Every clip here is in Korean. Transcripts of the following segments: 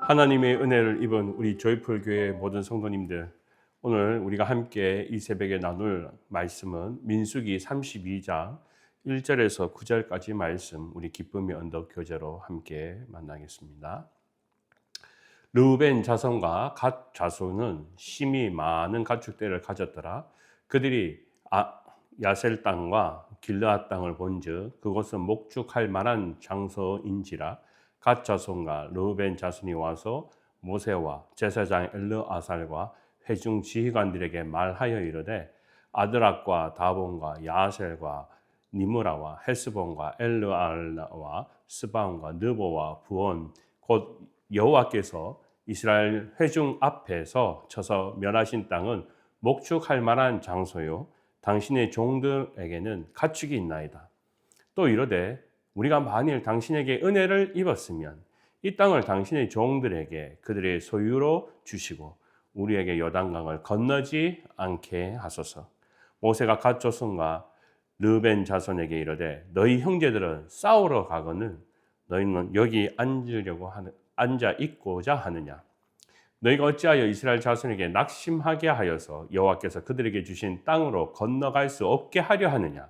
하나님의 은혜를 입은 우리 조이풀 교회 모든 성도님들, 오늘 우리가 함께 이 새벽에 나눌 말씀은 민수기 32장 1절에서 9절까지 말씀, 우리 기쁨의 언덕 교재로 함께 만나겠습니다. 르우벤 자손과 갓 자손은 심히 많은 가축대를 가졌더라. 그들이 야셀 땅과 길르앗 땅을 본즉 그곳은 목축할 만한 장소인지라. 갓 자손과 르우벤 자손이 와서 모세와 제사장 엘르아살과 회중 지휘관들에게 말하여 이르되, 아드락과 다본과 야셀과 니므라와 헬스본과 엘르알나와 스바온과 느보와 부온, 곧 여호와께서 이스라엘 회중 앞에서 쳐서 멸하신 땅은 목축할 만한 장소요, 당신의 종들에게는 가축이 있나이다. 또 이르되, 우리가 만일 당신에게 은혜를 입었으면 이 땅을 당신의 종들에게 그들의 소유로 주시고 우리에게 요단강을 건너지 않게 하소서. 모세가 갓 자손과 르벤 자손에게 이르되, 너희 형제들은 싸우러 가거늘 너희는 여기 앉아 있고자 하느냐? 너희가 어찌하여 이스라엘 자손에게 낙심하게 하여서 여호와께서 그들에게 주신 땅으로 건너갈 수 없게 하려 하느냐?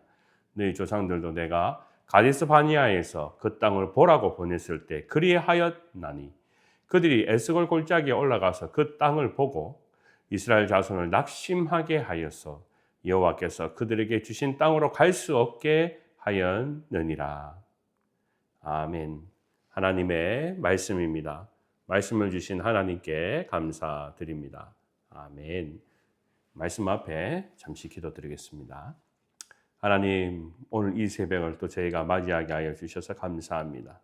너희 조상들도 내가 가데스 바니아에서 그 땅을 보라고 보냈을 때 그리하였나니, 그들이 에스골 골짜기에 올라가서 그 땅을 보고 이스라엘 자손을 낙심하게 하여서 여호와께서 그들에게 주신 땅으로 갈 수 없게 하였느니라. 아멘. 하나님의 말씀입니다. 말씀을 주신 하나님께 감사드립니다. 아멘. 말씀 앞에 잠시 기도드리겠습니다. 하나님, 오늘 이 새벽을 또 저희가 맞이하게 하여 주셔서 감사합니다.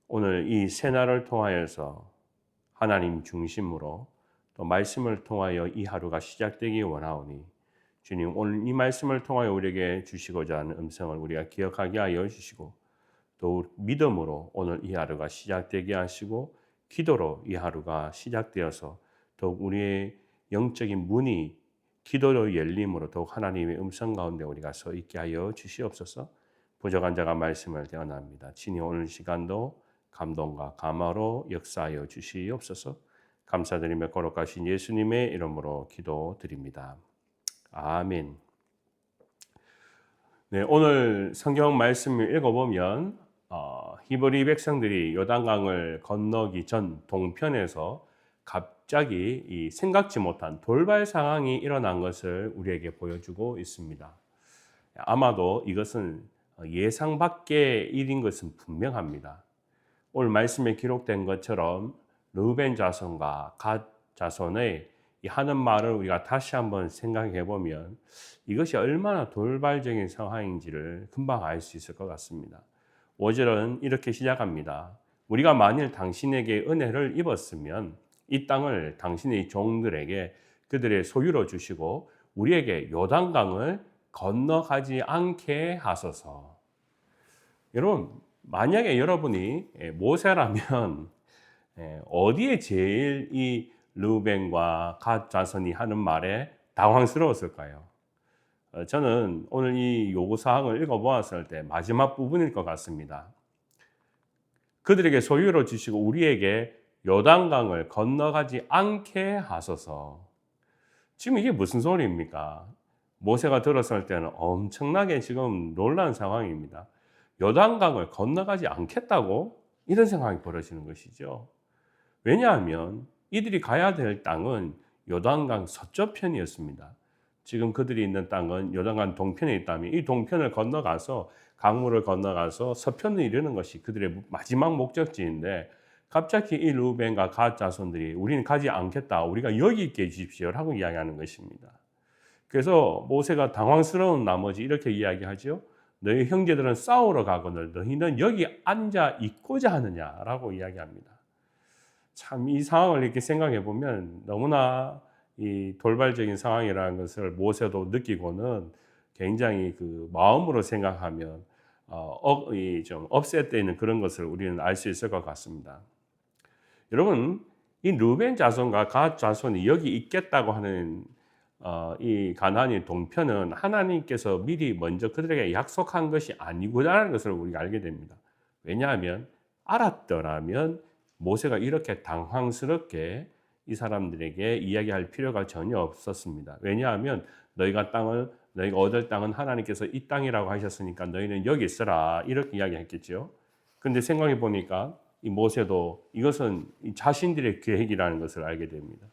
오늘 이 새날을 통하여서 하나님 중심으로 또 말씀을 통하여 이 하루가 시작되기 원하오니, 주님, 오늘 이 말씀을 통하여 우리에게 주시고자 하는 음성을 우리가 기억하게 하여 주시고, 또 믿음으로 오늘 이 하루가 시작되게 하시고, 기도로 이 하루가 시작되어서 더욱 우리의 영적인 문이 기도로 열림으로 더욱 하나님의 음성 가운데 우리가 서 있게 하여 주시옵소서. 부족한 자가 말씀을 대언합니다. 친히 오늘 시간도 감동과 감화로 역사하여 주시옵소서. 감사드리며 거룩하신 예수님의 이름으로 기도드립니다. 아멘. 네, 오늘 성경 말씀을 읽어보면 히브리 백성들이 요단강을 건너기 전 동편에서 갑자기 이 생각지 못한 돌발 상황이 일어난 것을 우리에게 보여주고 있습니다. 아마도 이것은 예상 밖의 일인 것은 분명합니다. 오늘 말씀에 기록된 것처럼 르우벤 자손과 갓 자손의 하는 말을 우리가 다시 한번 생각해 보면 이것이 얼마나 돌발적인 상황인지를 금방 알 수 있을 것 같습니다. 5절은 이렇게 시작합니다. 우리가 만일 당신에게 은혜를 입었으면 이 땅을 당신의 종들에게 그들의 소유로 주시고 우리에게 요단강을 건너가지 않게 하소서. 여러분, 만약에 여러분이 모세라면 어디에 제일 이 르우벤과 갓 자손이 하는 말에 당황스러웠을까요? 저는 오늘 이 요구사항을 읽어보았을 때 마지막 부분일 것 같습니다. 그들에게 소유로 주시고 우리에게 요단강을 건너가지 않게 하소서. 지금 이게 무슨 소리입니까? 모세가 들었을 때는 엄청나게 지금 놀란 상황입니다. 요단강을 건너가지 않겠다고? 이런 상황이 벌어지는 것이죠. 왜냐하면 이들이 가야 될 땅은 요단강 서쪽편이었습니다. 지금 그들이 있는 땅은 요단강 동편에 있다면 이 동편을 건너가서 강물을 건너가서 서편을 이르는 것이 그들의 마지막 목적지인데, 갑자기 이 르우벤과 갓 자손들이 우리는 가지 않겠다, 우리가 여기 있게 해주십시오라고 이야기하는 것입니다. 그래서 모세가 당황스러운 나머지 이렇게 이야기하죠. 너희 형제들은 싸우러 가거늘 너희는 여기 앉아 있고자 하느냐라고 이야기합니다. 참 이 상황을 이렇게 생각해 보면 너무나 이 돌발적인 상황이라는 것을 모세도 느끼고는 굉장히 그 마음으로 생각하면 좀 업셋되는 그런 것을 우리는 알 수 있을 것 같습니다. 여러분, 이 르우벤 자손과 갓 자손이 여기 있겠다고 하는 이 가나안의 동편은 하나님께서 미리 먼저 그들에게 약속한 것이 아니구나라는 것을 우리가 알게 됩니다. 왜냐하면 알았더라면 모세가 이렇게 당황스럽게 이 사람들에게 이야기할 필요가 전혀 없었습니다. 왜냐하면 너희가 얻을 땅은 하나님께서 이 땅이라고 하셨으니까 너희는 여기 있어라 이렇게 이야기했겠죠. 그런데 생각해 보니까 이 모세도 이것은 자신들의 계획이라는 것을 알게 됩니다.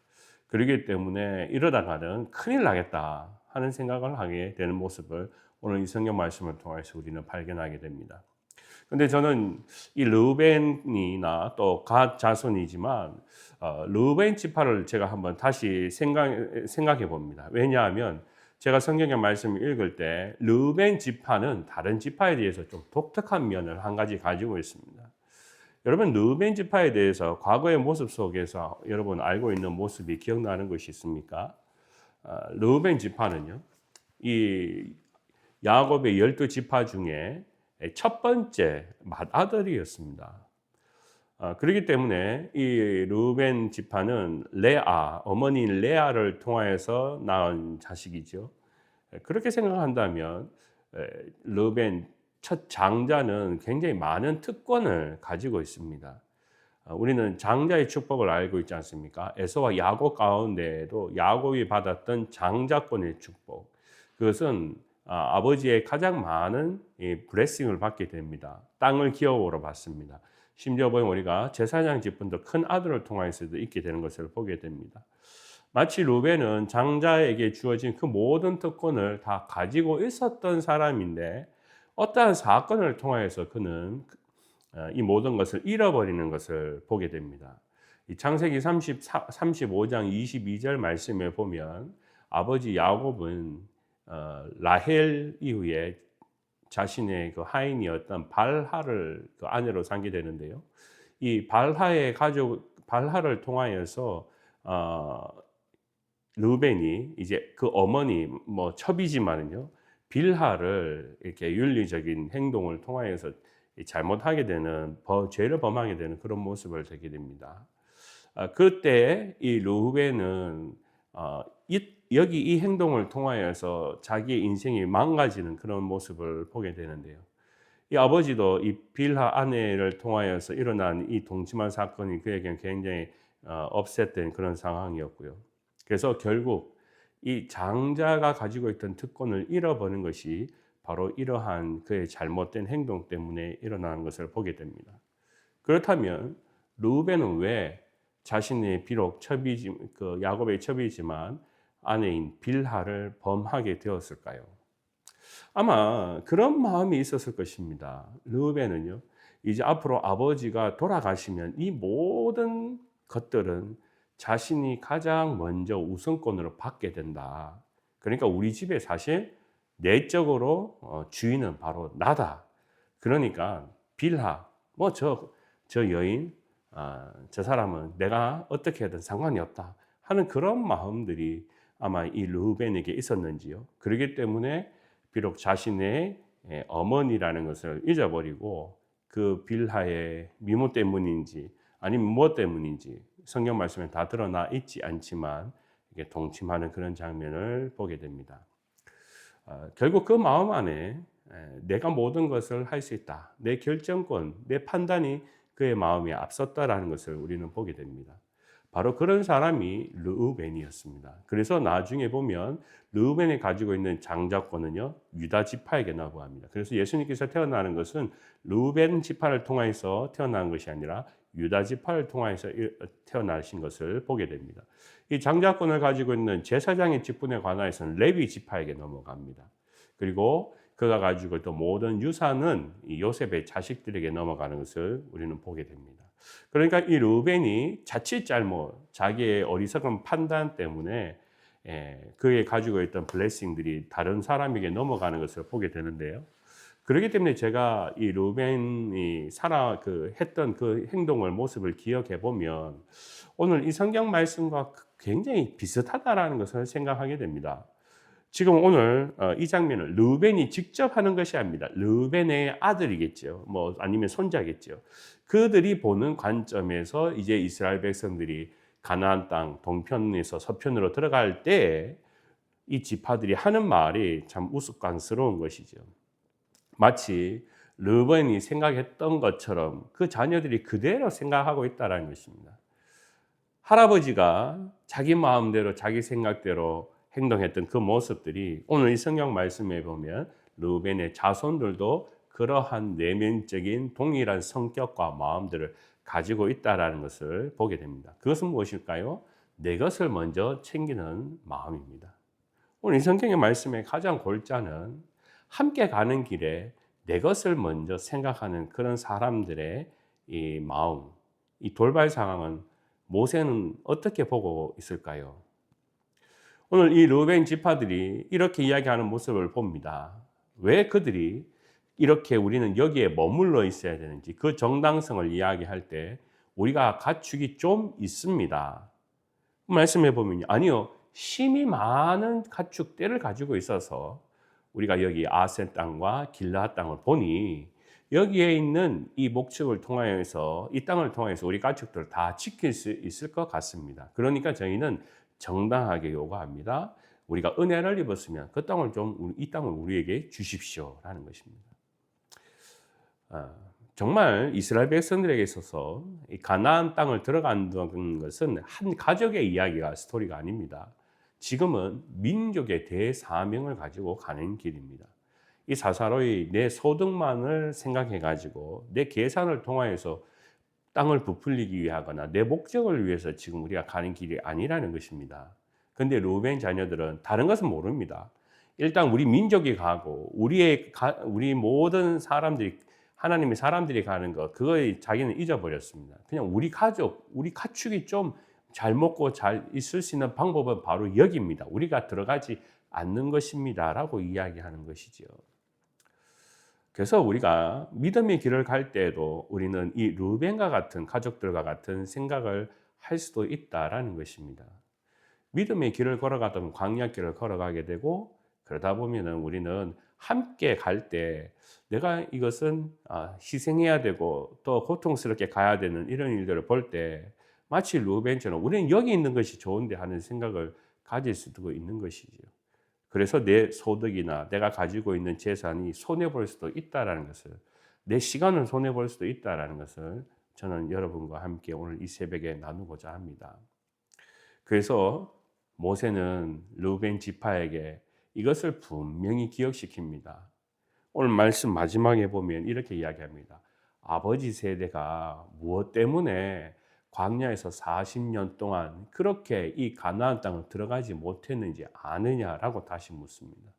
그렇기 때문에 이러다가는 큰일 나겠다 하는 생각을 하게 되는 모습을 오늘 이 성경 말씀을 통해서 우리는 발견하게 됩니다. 근데 저는 이 르우벤이나 또 갓 자손이지만 르우벤 지파를 제가 한번 다시 생각해 봅니다. 왜냐하면 제가 성경의 말씀을 읽을 때 르우벤 지파는 다른 지파에 대해서 좀 독특한 면을 한 가지 가지고 있습니다. 여러분 르우벤 지파에 대해서 과거의 모습 속에서 여러분 알고 있는 모습이 기억나는 것이 있습니까? 르우벤 지파는요. 이 야곱의 12지파 중에 첫 번째 맏아들이었습니다. 그렇기 때문에 이 르우벤 지파는 어머니인 레아를 통하여서 낳은 자식이죠. 그렇게 생각한다면 르우벤 첫 장자는 굉장히 많은 특권을 가지고 있습니다. 우리는 장자의 축복을 알고 있지 않습니까? 에서와 야곱 가운데에도 야곱이 받았던 장자권의 축복. 그것은 아버지의 가장 많은 블레싱을 받게 됩니다. 땅을 기업으로 받습니다. 심지어 보면 우리가 제사장 직분도 큰 아들을 통해서도 있게 되는 것을 보게 됩니다. 마치 르우벤은 장자에게 주어진 그 모든 특권을 다 가지고 있었던 사람인데 어떠한 사건을 통해서 그는 이 모든 것을 잃어버리는 것을 보게 됩니다. 이 창세기 35장 22절 말씀에 보면 아버지 야곱은 라헬 이후에 자신의 그 하인이었던 발하를 그 아내로 삼게 되는데요. 이 발하를 통하여서 르우벤이 이제 그 어머니 첩이지만은요 빌하를 이렇게 윤리적인 행동을 통하여서 잘못하게 되는 죄를 범하게 되는 그런 모습을 되게 됩니다. 그때 이 르우벤은 여기 이 행동을 통하여서 자기의 인생이 망가지는 그런 모습을 보게 되는데요. 이 아버지도 이 빌하 아내를 통하여서 일어난 이 동침한 사건이 그에게는 굉장히 업셋된 그런 상황이었고요. 그래서 결국 이 장자가 가지고 있던 특권을 잃어버린 것이 바로 이러한 그의 잘못된 행동 때문에 일어나는 것을 보게 됩니다. 그렇다면 르우벤은 왜 자신의 비록 야곱의 첩이지만 아내인 빌하를 범하게 되었을까요? 아마 그런 마음이 있었을 것입니다. 르우벤은요, 이제 앞으로 아버지가 돌아가시면 이 모든 것들은 자신이 가장 먼저 우선권으로 받게 된다. 그러니까 우리 집에 사실 내적으로 주인은 바로 나다. 그러니까 빌하, 저 여인, 저 사람은 내가 어떻게 하든 상관이 없다 하는 그런 마음들이 아마 이 르우벤에게 있었는지요. 그렇기 때문에 비록 자신의 어머니라는 것을 잊어버리고 그 빌하의 미모 때문인지 아니면 무엇 때문인지 성경 말씀에 다 드러나 있지 않지만 이게 동침하는 그런 장면을 보게 됩니다. 결국 그 마음 안에 내가 모든 것을 할 수 있다. 내 결정권, 내 판단이 그의 마음에 앞섰다라는 것을 우리는 보게 됩니다. 바로 그런 사람이 르우벤이었습니다. 그래서 나중에 보면 르우벤이 가지고 있는 장자권은요 유다 지파에게 나고합니다. 그래서 예수님께서 태어나는 것은 르우벤 지파를 통해서 태어난 것이 아니라 유다 지파를 통해서 태어나신 것을 보게 됩니다. 이 장자권을 가지고 있는 제사장의 직분에 관하여서는 레위 지파에게 넘어갑니다. 그리고 그가 가지고 있던 모든 유산은 이 요셉의 자식들에게 넘어가는 것을 우리는 보게 됩니다. 그러니까 이 르우벤이 자칫 자기의 어리석은 판단 때문에 그의 가지고 있던 블레싱들이 다른 사람에게 넘어가는 것을 보게 되는데요. 그렇기 때문에 제가 이 르우벤이 했던 그 행동을 모습을 기억해 보면 오늘 이 성경 말씀과 굉장히 비슷하다라는 것을 생각하게 됩니다. 지금 오늘 이 장면을 르우벤이 직접 하는 것이 아닙니다. 르우벤의 아들이겠죠. 아니면 손자겠죠. 그들이 보는 관점에서 이제 이스라엘 백성들이 가나안 땅 동편에서 서편으로 들어갈 때 이 지파들이 하는 말이 참 우스꽝스러운 것이죠. 마치 르벤이 생각했던 것처럼 그 자녀들이 그대로 생각하고 있다는 것입니다. 할아버지가 자기 마음대로 자기 생각대로 행동했던 그 모습들이 오늘 이 성경 말씀에 보면 르벤의 자손들도 그러한 내면적인 동일한 성격과 마음들을 가지고 있다는 것을 보게 됩니다. 그것은 무엇일까요? 내 것을 먼저 챙기는 마음입니다. 오늘 이 성경의 말씀의 가장 골자는 함께 가는 길에 내 것을 먼저 생각하는 그런 사람들의 이 마음, 이 돌발 상황은 모세는 어떻게 보고 있을까요? 오늘 이 르우벤 지파들이 이렇게 이야기하는 모습을 봅니다. 왜 그들이 이렇게 우리는 여기에 머물러 있어야 되는지 그 정당성을 이야기할 때 우리가 가축이 좀 있습니다. 말씀해 보면요. 아니요. 심이 많은 가축대를 가지고 있어서 우리가 여기 아센 땅과 길라앗 땅을 보니 여기에 있는 이 목축을 통하여서 이 땅을 통해서 우리 가축들을 다 지킬 수 있을 것 같습니다. 그러니까 저희는 정당하게 요구합니다. 우리가 은혜를 입었으면 그 땅을 이 땅을 우리에게 주십시오라는 것입니다. 정말 이스라엘 백성들에게 있어서 이 가나안 땅을 들어간다는 것은 한 가족의 이야기가 스토리가 아닙니다. 지금은 민족의 대사명을 가지고 가는 길입니다. 이 사사로이 내 소득만을 생각해 가지고 내 계산을 통하여서 땅을 부풀리기 위하거나 내 목적을 위해서 지금 우리가 가는 길이 아니라는 것입니다. 그런데 르우벤 자녀들은 다른 것은 모릅니다. 일단 우리 민족이 가고 우리 모든 사람들이 하나님의 사람들이 가는 것 그거에 자기는 잊어버렸습니다. 그냥 우리 가족, 우리 가축이 좀 잘 먹고 잘 있을 수 있는 방법은 바로 여기입니다. 우리가 들어가지 않는 것입니다라고 이야기하는 것이죠. 그래서 우리가 믿음의 길을 갈 때에도 우리는 이 르우벤과 같은 가족들과 같은 생각을 할 수도 있다라는 것입니다. 믿음의 길을 걸어가다 보면 광야길을 걸어가게 되고 그러다 보면은 우리는 함께 갈 때 내가 이것은 희생해야 되고 또 고통스럽게 가야 되는 이런 일들을 볼 때 마치 르우벤처럼 우리는 여기 있는 것이 좋은데 하는 생각을 가질 수도 있는 것이죠. 그래서 내 소득이나 내가 가지고 있는 재산이 손해볼 수도 있다는 것을 내 시간을 손해볼 수도 있다는 것을 저는 여러분과 함께 오늘 이 새벽에 나누고자 합니다. 그래서 모세는 르우벤 지파에게 이것을 분명히 기억시킵니다. 오늘 말씀 마지막에 보면 이렇게 이야기합니다. 아버지 세대가 무엇 때문에 광야에서 40년 동안 그렇게 이 가나안 땅을 들어가지 못했는지 아느냐라고 다시 묻습니다.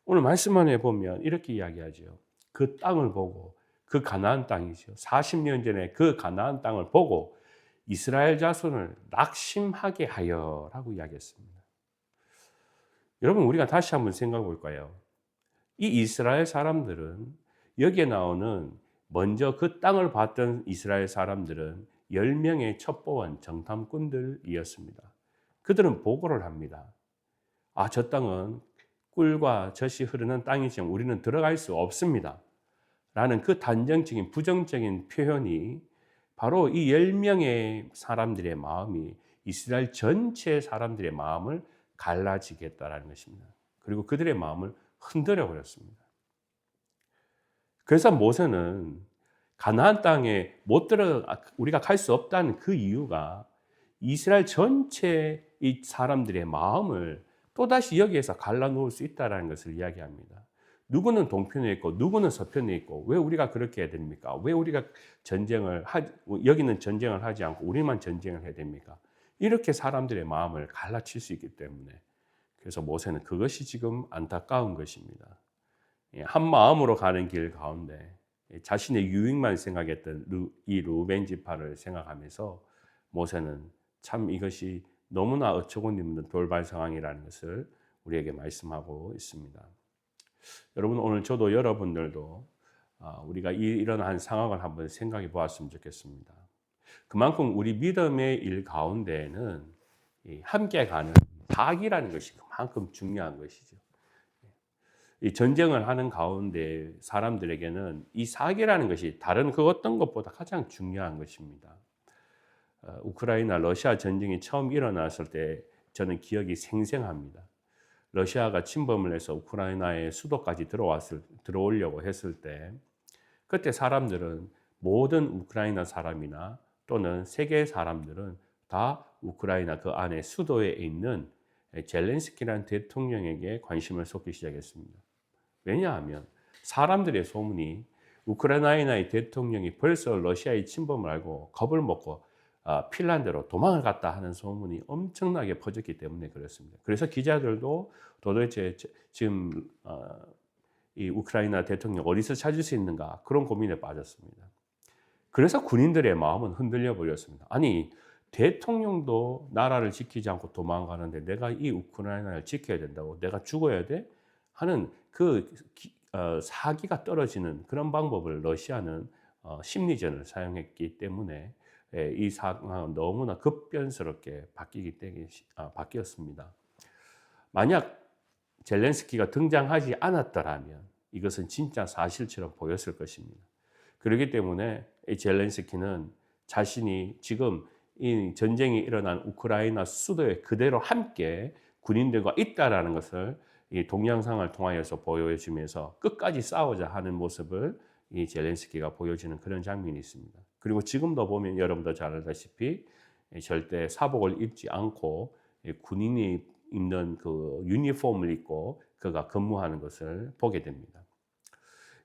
오늘 말씀 안에 보면 이렇게 이야기하죠. 그 땅을 보고 그 가나안 땅이죠. 40년 전에 그 가나안 땅을 보고 이스라엘 자손을 낙심하게 하여라고 이야기했습니다. 여러분 우리가 다시 한번 생각해 볼까요? 이 이스라엘 사람들은 여기에 나오는 먼저 그 땅을 봤던 이스라엘 사람들은 10명의 첩보원 정탐꾼들이었습니다. 그들은 보고를 합니다. 저 땅은 꿀과 젖이 흐르는 땅이지만 우리는 들어갈 수 없습니다. 라는 그 단정적인 부정적인 표현이 바로 이 10명의 사람들의 마음이 이스라엘 전체 사람들의 마음을 갈라지겠다라는 것입니다. 그리고 그들의 마음을 흔들어 버렸습니다. 그래서 모세는 가나안 땅에 우리가 갈 수 없다는 그 이유가 이스라엘 전체 이 사람들의 마음을 또다시 여기에서 갈라놓을 수 있다는 것을 이야기합니다. 누구는 동편에 있고 누구는 서편에 있고 왜 우리가 그렇게 해야 됩니까? 왜 우리가 여기는 전쟁을 하지 않고 우리만 전쟁을 해야 됩니까? 이렇게 사람들의 마음을 갈라칠 수 있기 때문에 그래서 모세는 그것이 지금 안타까운 것입니다. 한 마음으로 가는 길 가운데 자신의 유익만 생각했던 이 르우벤 지파를 생각하면서 모세는 참 이것이 너무나 어처구니 없는 돌발 상황이라는 것을 우리에게 말씀하고 있습니다. 여러분 오늘 저도 여러분들도 우리가 이런 상황을 한번 생각해 보았으면 좋겠습니다. 그만큼 우리 믿음의 일 가운데에는 함께 가는 사기라는 것이 그만큼 중요한 것이죠. 이 전쟁을 하는 가운데 사람들에게는 이 사기라는 것이 다른 그 어떤 것보다 가장 중요한 것입니다. 우크라이나 러시아 전쟁이 처음 일어났을 때 저는 기억이 생생합니다. 러시아가 침범을 해서 우크라이나의 수도까지 들어오려고 했을 때 그때 사람들은 모든 우크라이나 사람이나 또는 세계 사람들은 다 우크라이나 그 안에 수도에 있는 젤렌스키라는 대통령에게 관심을 쏟기 시작했습니다. 왜냐하면 사람들의 소문이 우크라이나의 대통령이 벌써 러시아의 침범을 알고 겁을 먹고 핀란드로 도망을 갔다 하는 소문이 엄청나게 퍼졌기 때문에 그렇습니다. 그래서 기자들도 도대체 지금 이 우크라이나 대통령 어디서 찾을 수 있는가 그런 고민에 빠졌습니다. 그래서 군인들의 마음은 흔들려 버렸습니다. 아니 대통령도 나라를 지키지 않고 도망가는데 내가 이 우크라이나를 지켜야 된다고 내가 죽어야 돼? 하는 그 사기가 떨어지는 그런 방법을 러시아는 심리전을 사용했기 때문에 이 상황은 너무나 급변스럽게 바뀌었습니다. 만약 젤렌스키가 등장하지 않았더라면 이것은 진짜 사실처럼 보였을 것입니다. 그렇기 때문에 이 젤렌스키는 자신이 지금 이 전쟁이 일어난 우크라이나 수도에 그대로 함께 군인들과 있다라는 것을 이 동영상을 통하여서 보여주면서 끝까지 싸우자 하는 모습을 이 젤렌스키가 보여주는 그런 장면이 있습니다. 그리고 지금도 보면 여러분도 잘 알다시피 절대 사복을 입지 않고 군인이 입는 그 유니폼을 입고 그가 근무하는 것을 보게 됩니다.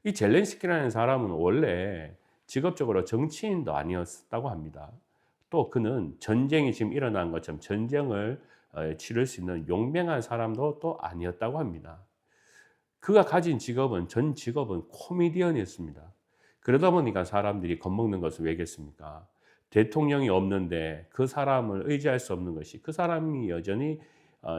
이 젤렌스키라는 사람은 원래 직업적으로 정치인도 아니었다고 합니다. 또 그는 전쟁이 지금 일어난 것처럼 전쟁을 치를 수 있는 용맹한 사람도 또 아니었다고 합니다. 그가 가진 전 직업은 코미디언이었습니다. 그러다 보니까 사람들이 겁먹는 것은 왜겠습니까? 대통령이 없는데 그 사람을 의지할 수 없는 것이 그 사람이 여전히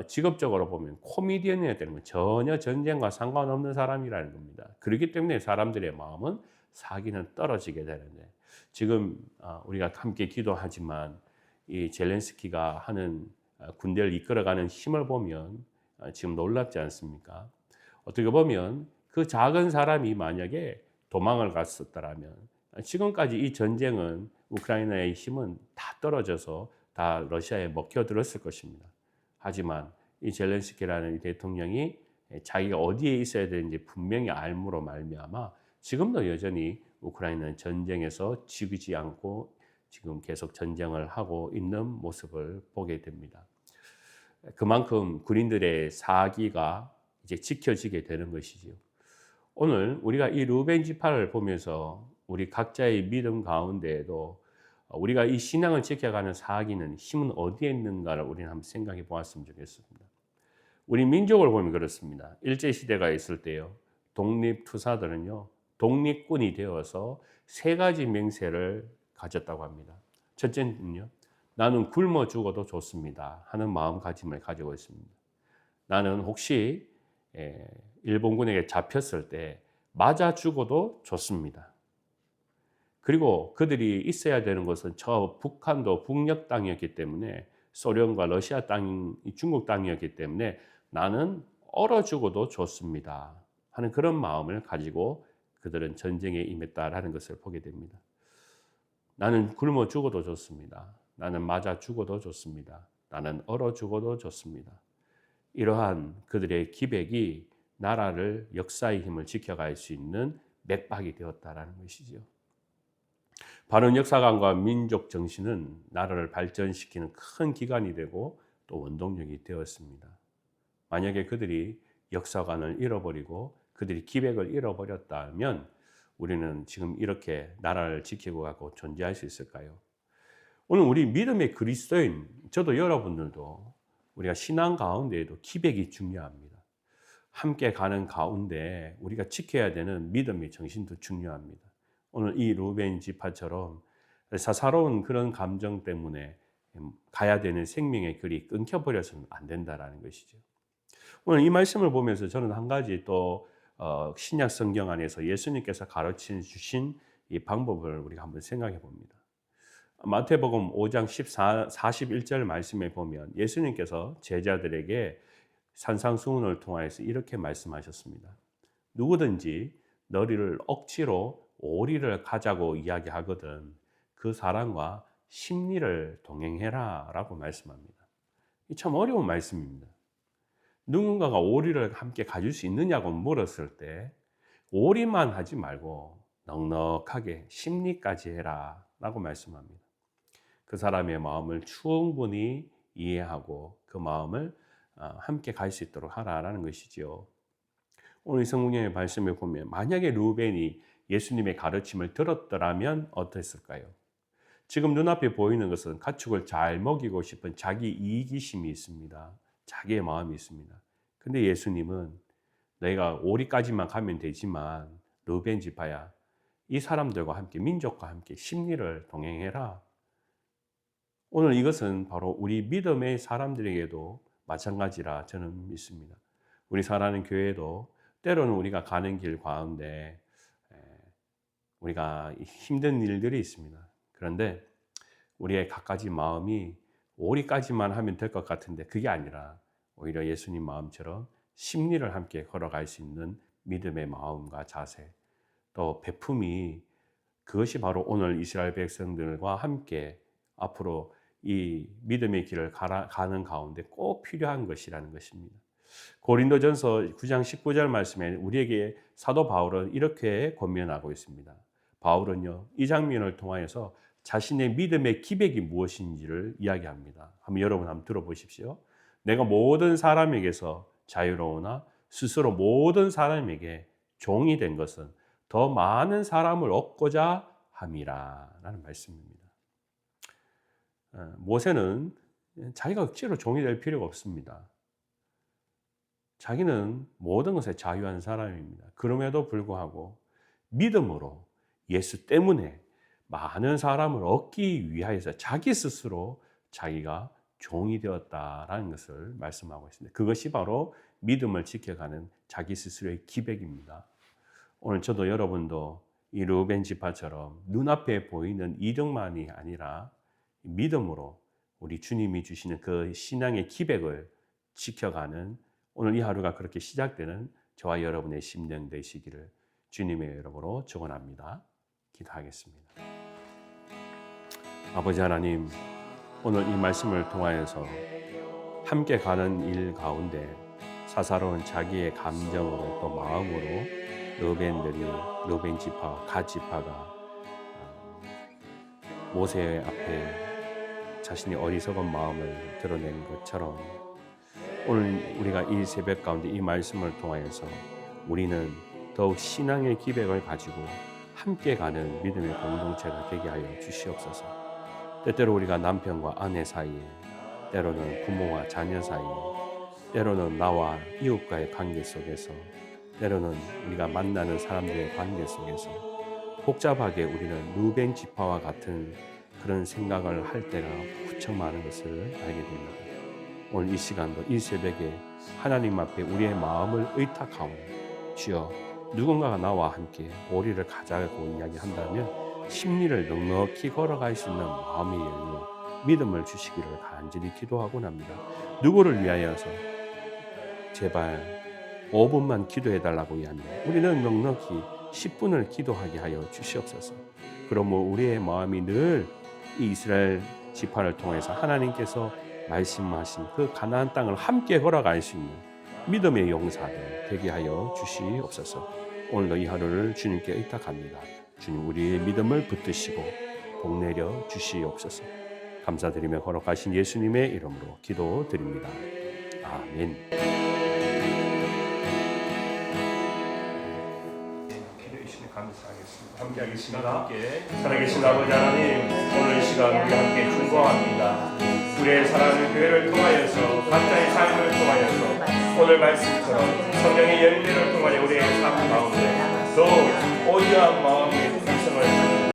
직업적으로 보면 코미디언이어야 되는 건 전혀 전쟁과 상관없는 사람이라는 겁니다. 그렇기 때문에 사람들의 마음은 사기는 떨어지게 되는데 지금 우리가 함께 기도하지만 이 젤렌스키가 하는 군대를 이끌어가는 힘을 보면 지금 놀랍지 않습니까? 어떻게 보면 그 작은 사람이 만약에 도망을 갔었더라면 지금까지 이 전쟁은 우크라이나의 힘은 다 떨어져서 다 러시아에 먹혀들었을 것입니다. 하지만 이 젤렌스키라는 대통령이 자기가 어디에 있어야 되는지 분명히 알므로 말미암아 지금도 여전히 우크라이나는 전쟁에서 지지 않고 지금 계속 전쟁을 하고 있는 모습을 보게 됩니다. 그만큼 군인들의 사기가 이제 지켜지게 되는 것이지요. 오늘 우리가 이 르우벤 지파를 보면서 우리 각자의 믿음 가운데에도 우리가 이 신앙을 지켜가는 사기는 힘은 어디에 있는가를 우리는 한번 생각해 보았으면 좋겠습니다. 우리 민족을 보면 그렇습니다. 일제시대가 있을 때요. 독립투사들은요. 독립군이 되어서 세 가지 맹세를 가졌다고 합니다. 첫째는요. 나는 굶어 죽어도 좋습니다 하는 마음가짐을 가지고 있습니다. 나는 혹시 일본군에게 잡혔을 때 맞아 죽어도 좋습니다. 그리고 그들이 있어야 되는 것은 저 북한도 북녘 땅이었기 때문에 소련과 러시아 땅, 중국 땅이었기 때문에 나는 얼어 죽어도 좋습니다 하는 그런 마음을 가지고 그들은 전쟁에 임했다라는 것을 보게 됩니다. 나는 굶어 죽어도 좋습니다. 나는 맞아 죽어도 좋습니다. 나는 얼어 죽어도 좋습니다. 이러한 그들의 기백이 나라를 역사의 힘을 지켜갈 수 있는 맥박이 되었다라는 것이죠. 바른 역사관과 민족 정신은 나라를 발전시키는 큰 기관이 되고 또 원동력이 되었습니다. 만약에 그들이 역사관을 잃어버리고 그들이 기백을 잃어버렸다면 우리는 지금 이렇게 나라를 지키고 가고 존재할 수 있을까요? 오늘 우리 믿음의 그리스도인 저도 여러분들도 우리가 신앙 가운데에도 기백이 중요합니다. 함께 가는 가운데 우리가 지켜야 되는 믿음의 정신도 중요합니다. 오늘 이 르우벤 지파처럼 사사로운 그런 감정 때문에 가야 되는 생명의 길이 끊겨버려서는 안 된다는 것이죠. 오늘 이 말씀을 보면서 저는 한 가지 또 신약 성경 안에서 예수님께서 가르쳐 주신 이 방법을 우리가 한번 생각해 봅니다. 마태복음 5장 41절 말씀에 보면 예수님께서 제자들에게 산상수훈을 통하여서 이렇게 말씀하셨습니다. 누구든지 너희를 억지로 오리를 가자고 이야기하거든 그 사람과 심리를 동행해라 라고 말씀합니다. 이 참 어려운 말씀입니다. 누군가가 오리를 함께 가질 수 있느냐고 물었을 때 오리만 하지 말고 넉넉하게 심리까지 해라 라고 말씀합니다. 그 사람의 마음을 충분히 이해하고 그 마음을 함께 갈 수 있도록 하라라는 것이죠. 오늘 성경의 말씀을 보면 만약에 르우벤이 예수님의 가르침을 들었더라면 어땠을까요? 지금 눈앞에 보이는 것은 가축을 잘 먹이고 싶은 자기 이기심이 있습니다. 자기의 마음이 있습니다. 근데 예수님은 너희가 오리까지만 가면 되지만 르우벤 지파야, 이 사람들과 함께 민족과 함께 심리를 동행해라. 오늘 이것은 바로 우리 믿음의 사람들에게도 마찬가지라 저는 믿습니다. 우리 사랑하는 교회도 때로는 우리가 가는 길 가운데 우리가 힘든 일들이 있습니다. 그런데 우리의 갖가지 마음이 오리까지만 하면 될 것 같은데 그게 아니라 오히려 예수님 마음처럼 심리를 함께 걸어갈 수 있는 믿음의 마음과 자세, 또 베품이, 그것이 바로 오늘 이스라엘 백성들과 함께 앞으로 이 믿음의 길을 가는 가운데 꼭 필요한 것이라는 것입니다. 고린도전서 9장 19절 말씀에 우리에게 사도 바울은 이렇게 권면하고 있습니다. 바울은요, 이 장면을 통하여서 자신의 믿음의 기백이 무엇인지를 이야기합니다. 여러분 한번 들어보십시오. 내가 모든 사람에게서 자유로우나 스스로 모든 사람에게 종이 된 것은 더 많은 사람을 얻고자 함이라 라는 말씀입니다. 모세는 자기가 억지로 종이 될 필요가 없습니다. 자기는 모든 것에 자유한 사람입니다. 그럼에도 불구하고 믿음으로 예수 때문에 많은 사람을 얻기 위하여서 자기 스스로 자기가 종이 되었다라는 것을 말씀하고 있습니다. 그것이 바로 믿음을 지켜가는 자기 스스로의 기백입니다. 오늘 저도 여러분도 이 르우벤 지파처럼 눈앞에 보이는 이득만이 아니라 믿음으로 우리 주님이 주시는 그 신앙의 기백을 지켜가는 오늘 이 하루가 그렇게 시작되는 저와 여러분의 심령 되시기를 주님의 이름으로 축원합니다. 기도하겠습니다. 아버지 하나님, 오늘 이 말씀을 통하여서 함께 가는 일 가운데 사사로운 자기의 감정으로 또 마음으로 르우벤 지파, 갓 지파가 모세 앞에 자신의 어리석은 마음을 드러낸 것처럼 오늘 우리가 이 새벽 가운데 이 말씀을 통하여서 우리는 더욱 신앙의 기백을 가지고 함께 가는 믿음의 공동체가 되게 하여 주시옵소서. 때때로 우리가 남편과 아내 사이에, 때로는 부모와 자녀 사이에, 때로는 나와 이웃과의 관계 속에서, 때로는 우리가 만나는 사람들의 관계 속에서 복잡하게 우리는 르우벤 지파와 같은 그런 생각을 할 때가 무척 많은 것을 알게 됩니다. 오늘 이 시간도 이 새벽에 하나님 앞에 우리의 마음을 의탁하오. 주여, 누군가가 나와 함께 오리를 가자고 이야기한다면 심리를 넉넉히 걸어갈 수 있는 마음이 열리고 믿음을 주시기를 간절히 기도하곤 합니다. 누구를 위하여서 제발 5분만 기도해달라고 이야기합니다. 우리는 넉넉히 10분을 기도하게 하여 주시옵소서. 그러므로 우리의 마음이 늘 이 이스라엘 지파를 통해서 하나님께서 말씀하신 그 가나안 땅을 함께 걸어갈 수 있는 믿음의 용사들 되게 하여 주시옵소서. 오늘도 이 하루를 주님께 의탁합니다. 주님, 우리의 믿음을 붙드시고 복내려 주시옵소서. 감사드리며 거룩하신 예수님의 이름으로 기도드립니다. 아멘. 감사하겠습니다. 함께하겠습니다. 살아계신 아버지 하나님, 오늘 시간 우리 함께 중보합니다. 우리의 사랑하는 교회를 통하여서, 각자의 삶을 통하여서 오늘 말씀처럼 성령의 열매를 통하여 우리의 삶 가운데 더욱 오유한 마음